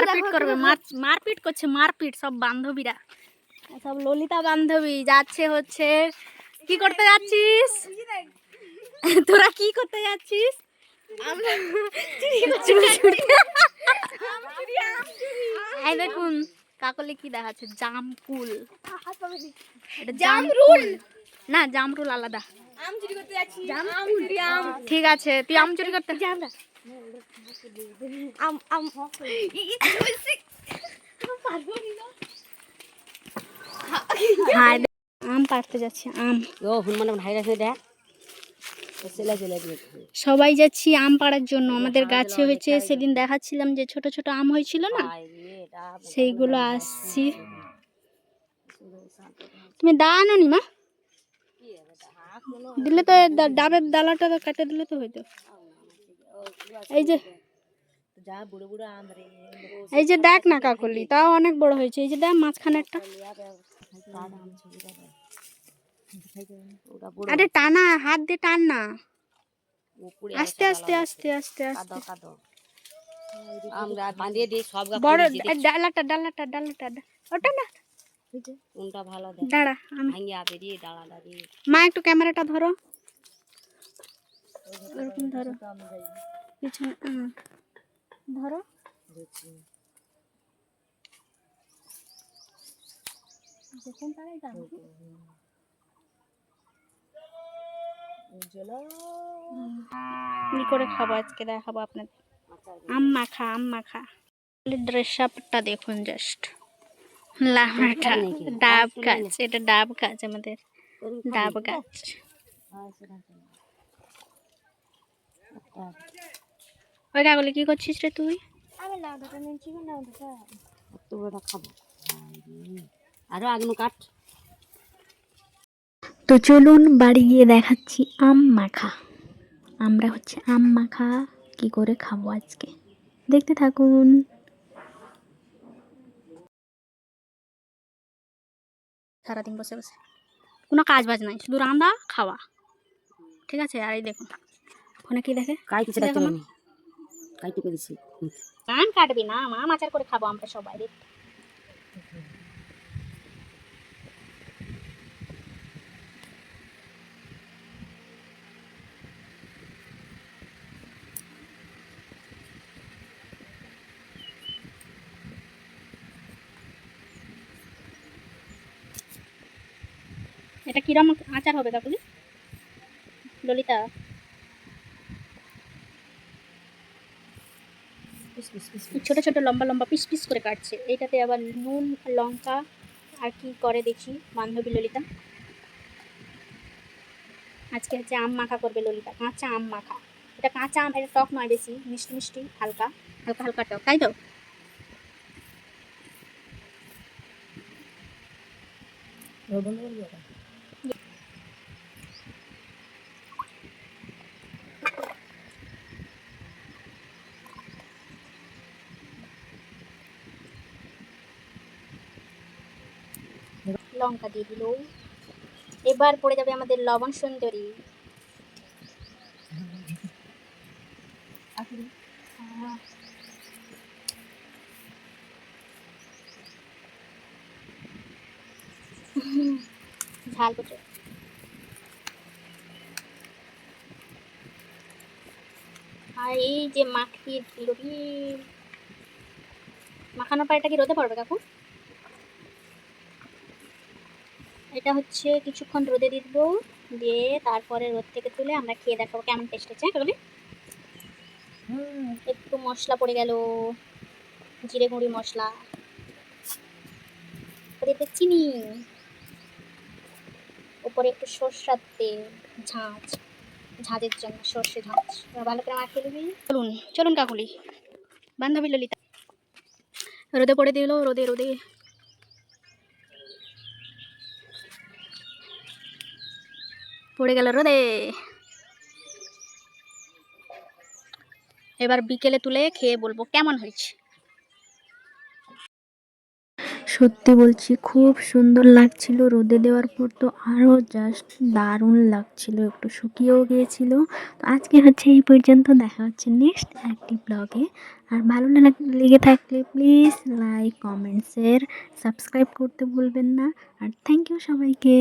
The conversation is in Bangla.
মারপিট করবে, মারপিট করছে, মারপিট সব বান্ধবীরা, সব ললিতা বান্ধবী যাচ্ছে হচ্ছে। কি করতে যাচ্ছিস তোরা, কি করতে যাচ্ছিস? এই দেখুন কাকলি কি দেখাচ্ছে, জামকুল, জামরুল না, জামরুল আলাদা। আম চুরি করতে যাচ্ছি, ঠিক আছে, তুই আম চুরি করতে যা। আম পাড়তে যাচ্ছি, আম সবাই যাচ্ছি আম পাড়ার জন্য। আমাদের গাছে হয়েছে, সেদিন দেখাচ্ছিলাম যে ছোট ছোট আম হয়েছিল না, সেইগুলো আসছি। তুমি দাঁড়ানো নি মা, দিলে তো ডাবের ডালাটা তো কেটে দিলে তো হইতো। এই যে দেখ না কাকলি, তাও অনেক বড় হয়েছে। এই যে দেখ মাঝখানেরটা, আরে টানা, হাত দিয়ে টান না, আস্তে আস্তে আস্তে আস্তে আস্তে। বড় ডালাটা ডালাটা ডালাটা ওটা না, দাঁড়া মা, একটু ক্যামেরাটা ধরো, এরকম ধরো, পিছনে ধরো। কি করে খাবো আজকে দেখাবো আপনাদের, আম মাখা, আম মাখা। ড্রেস আপটা দেখুন, জাস্ট লামাটা ডাব গাছ, এটা ডাব গাছ, আমাদের ডাব গাছ। ওই কাকলি কি করছিস রে তুই? আমি লাউডাটা নিচ্ছি, লাউডাটা খাবো আরো আগুন কাট। তো চলুন বাড়ি গিয়ে দেখাচ্ছি আম মাখা। আমরা হচ্ছে আম মাখা কি করে খাবো আজকে, দেখতে থাকুন। সারাদিন বসে বসে কোনো কাজ বাজ নাই, শুধু রান্না খাওয়া, ঠিক আছে। আর এই দেখুন ফোনে কি দেখে, গান কাটবি না, মাম আচার করে খাবো আমরা সবাই। এটা কিরম আচার হবে কাকুলি? ললিতা ছোট ছোট লম্বা লম্বা পিস পিস করে কাটছে। এইটাতে আবার নুন লঙ্কা আর কি করে দেখি বান্ধবী ললিতা। আজকে হচ্ছে আম মাখা করবে ললিতা, কাঁচা আম মাখা। এটা কাঁচা আম, এটা টক নয় বেশি, মিষ্টি মিষ্টি হালকা হালকা হালকা টক, তাই তো? লঙ্কা দিয়ে দিল, এবার পড়ে যাবে আমাদের লবণ সুন্দরী। ঝাল প্রচুর। আর এই যে মাখিয়ে দিল, মাখানোর পর এটা কি রোদে পড়বে কাকু? এটা হচ্ছে কিছুক্ষণ রোদে দিয়ে দেবো, দিয়ে তারপরে রোদ থেকে তুলে আমরা খেয়ে দেখাবো কেমন টেস্ট হচ্ছে। হ্যাঁ, একটু মশলা পড়ে গেল, জিরে গুঁড়ি মশলা, এতে চিনি, উপরে একটু সর্ষার তেল, ঝাঁঝ, ঝাঁঝের জন্য সর্ষে ঝাঁঝ। ভালো করে মাখিয়ে নিবি। চলুন চলুন কাকুলি, বান্ধবী ললিতা রোদে পড়ে দিল, রোদে রোদে পড়ে গেল রোদে। এবার বিকেলে তুলে খেয়ে বলবো কেমন হয়েছে। সত্যি বলছি খুব সুন্দর লাগছিল, রোদে দেওয়ার পর তো আরও জাস্ট দারুণ লাগছিল, একটু শুকিয়েও গিয়েছিল। তো আজকে হচ্ছে এই পর্যন্ত, দেখা হচ্ছে নেক্সট একটি ব্লগে। আর ভালো লেগে থাকলে please like comment share subscribe করতে ভুলবেন না। আর থ্যাংক ইউ সবাইকে।